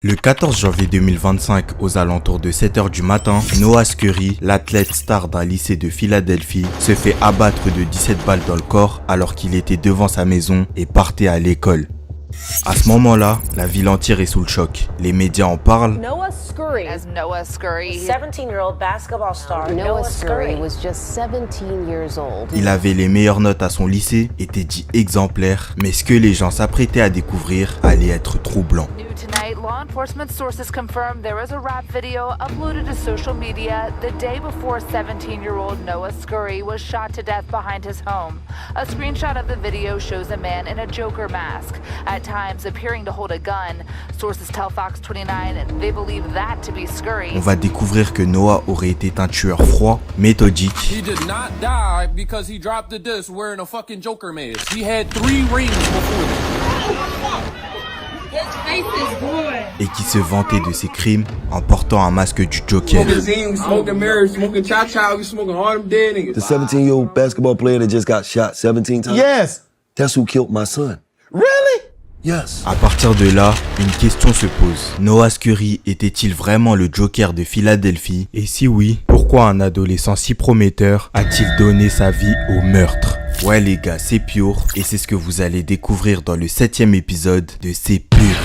Le 14 janvier 2025, aux alentours de 7h du matin, Noah Scurry, l'athlète star d'un lycée de Philadelphie, se fait abattre de 17 balles dans le corps alors qu'il était devant sa maison et partait à l'école. À ce moment-là, la ville entière est sous le choc. Les médias en parlent. Noah Scurry, As Noah Scurry, 17-year-old basketball star. Noah Scurry was just 17 years old. Il avait les meilleures notes à son lycée, était dit exemplaire, mais ce que les gens s'apprêtaient à découvrir allait être troublant. New tonight, law enforcement sources confirm there is a rap video uploaded to social media the day before 17-year-old Noah Scurry was shot to death behind his home. A screenshot of the video shows a man in a Joker mask, at times appearing to hold a gun. Sources tell Fox 29 they believe that to be Scurry. On va découvrir que Noah aurait été un tueur froid, méthodique. He did not die because he dropped the disc wearing a fucking Joker mask. He had 3 rings before that. Et qui se vantait de ses crimes en portant un masque du Joker. The 17-year-old basketball player that just got shot 17 times? Yes. That's who killed my son. Really? Yes. À partir de là, une question se pose. Noah Scurry était-il vraiment le Joker de Philadelphie? Et si oui, pourquoi un adolescent si prometteur a-t-il donné sa vie au meurtre? Ouais les gars, c'est pur et c'est ce que vous allez découvrir dans le 7e épisode de C'est pur.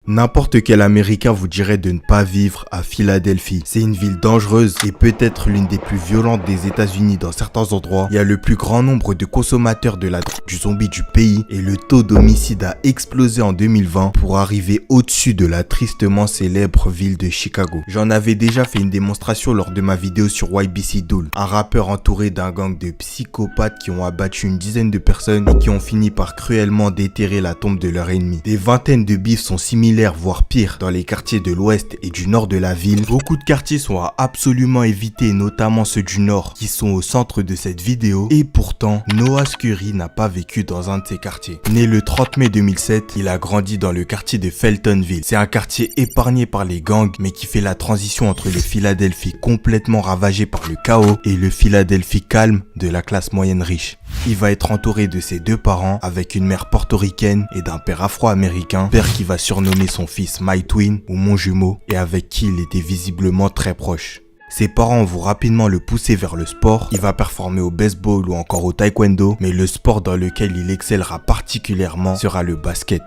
N'importe quel Américain vous dirait de ne pas vivre à Philadelphie. C'est une ville dangereuse et peut-être l'une des plus violentes des États-Unis dans certains endroits. Il y a le plus grand nombre de consommateurs de la drogue du zombie du pays et le taux d'homicide a explosé en 2020 pour arriver au-dessus de la tristement célèbre ville de Chicago. J'en avais déjà fait une démonstration lors de ma vidéo sur YBC Dool, un rappeur entouré d'un gang de psychopathes qui ont abattu une dizaine de personnes et qui ont fini par cruellement déterrer la tombe de leur ennemi. Des vingtaines de bifs sont similaires voire pire dans les quartiers de l'ouest et du nord de la ville. Beaucoup de quartiers sont à absolument éviter, notamment ceux du nord qui sont au centre de cette vidéo. Et pourtant, Noah Scurry n'a pas vécu dans un de ces quartiers. Né le 30 mai 2007, il a grandi dans le quartier de Feltonville. C'est un quartier épargné par les gangs mais qui fait la transition entre le Philadelphie complètement ravagé par le chaos et le Philadelphie calme de la classe moyenne riche. Il va être entouré de ses 2 parents avec une mère portoricaine et d'un père afro-américain, père qui va surnommer son fils My Twin ou mon jumeau et avec qui il était visiblement très proche. Ses parents vont rapidement le pousser vers le sport, il va performer au baseball ou encore au taekwondo, mais le sport dans lequel il excellera particulièrement sera le basket.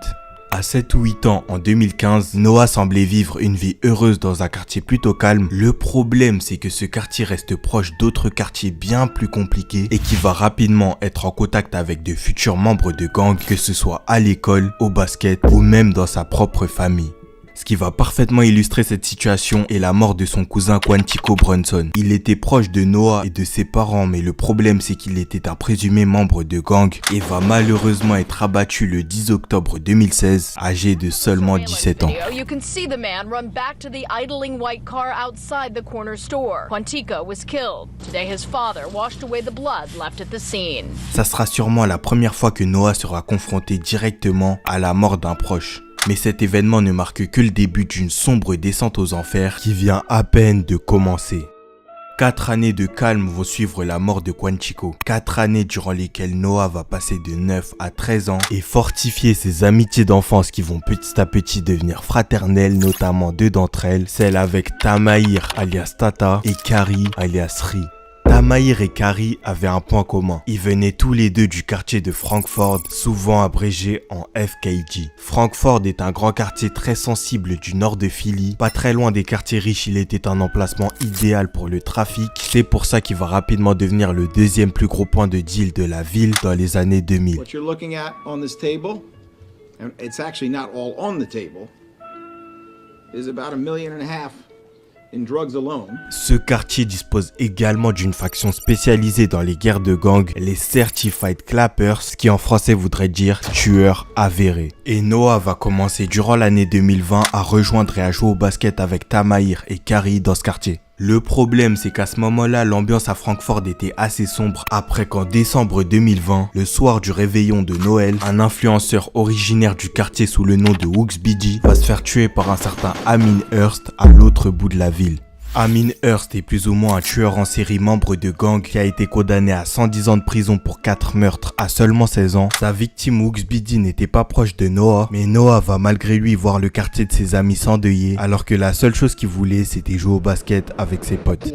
À 7 ou 8 ans, en 2015, Noah semblait vivre une vie heureuse dans un quartier plutôt calme. Le problème, c'est que ce quartier reste proche d'autres quartiers bien plus compliqués et qui va rapidement être en contact avec de futurs membres de gangs, que ce soit à l'école, au basket ou même dans sa propre famille. Ce qui va parfaitement illustrer cette situation est la mort de son cousin Quantico Brunson. Il était proche de Noah et de ses parents, mais le problème c'est qu'il était un présumé membre de gang et va malheureusement être abattu le 10 octobre 2016, âgé de seulement 17 ans. You can see the man run back to the idling white car outside the corner store. Quantico was killed. Today his father washed away the blood left at the scene. Ça sera sûrement la première fois que Noah sera confronté directement à la mort d'un proche. Mais cet événement ne marque que le début d'une sombre descente aux enfers qui vient à peine de commencer. 4 années de calme vont suivre la mort de Quantico. 4 années durant lesquelles Noah va passer de 9 à 13 ans et fortifier ses amitiés d'enfance qui vont petit à petit devenir fraternelles, notamment 2 d'entre elles, celle avec Tamair alias Tata et Kari alias Ri. Tamair et Kari avaient un point commun. Ils venaient tous les deux du quartier de Frankford, souvent abrégé en FKG. Frankford est un grand quartier très sensible du nord de Philly. Pas très loin des quartiers riches, il était un emplacement idéal pour le trafic. C'est pour ça qu'il va rapidement devenir le 2e plus gros point de deal de la ville dans les années 2000. What you're looking at on this table, and it's actually not all on the table, is about $1.5 million in drugs alone. Ce quartier dispose également d'une faction spécialisée dans les guerres de gang, les Certified Clappers, ce qui en français voudrait dire tueurs avérés. Et Noah va commencer durant l'année 2020 à rejoindre et à jouer au basket avec Tamair et Kari dans ce quartier. Le problème, c'est qu'à ce moment-là, l'ambiance à Frankford était assez sombre après qu'en décembre 2020, le soir du réveillon de Noël, un influenceur originaire du quartier sous le nom de Wooks BG va se faire tuer par un certain Amin Hurst à l'autre bout de la ville. Amin Hurst est plus ou moins un tueur en série membre de gang qui a été condamné à 110 ans de prison pour 4 meurtres à seulement 16 ans. Sa victime Wooksbidi n'était pas proche de Noah, mais Noah va malgré lui voir le quartier de ses amis s'endeuiller, alors que la seule chose qu'il voulait c'était jouer au basket avec ses potes.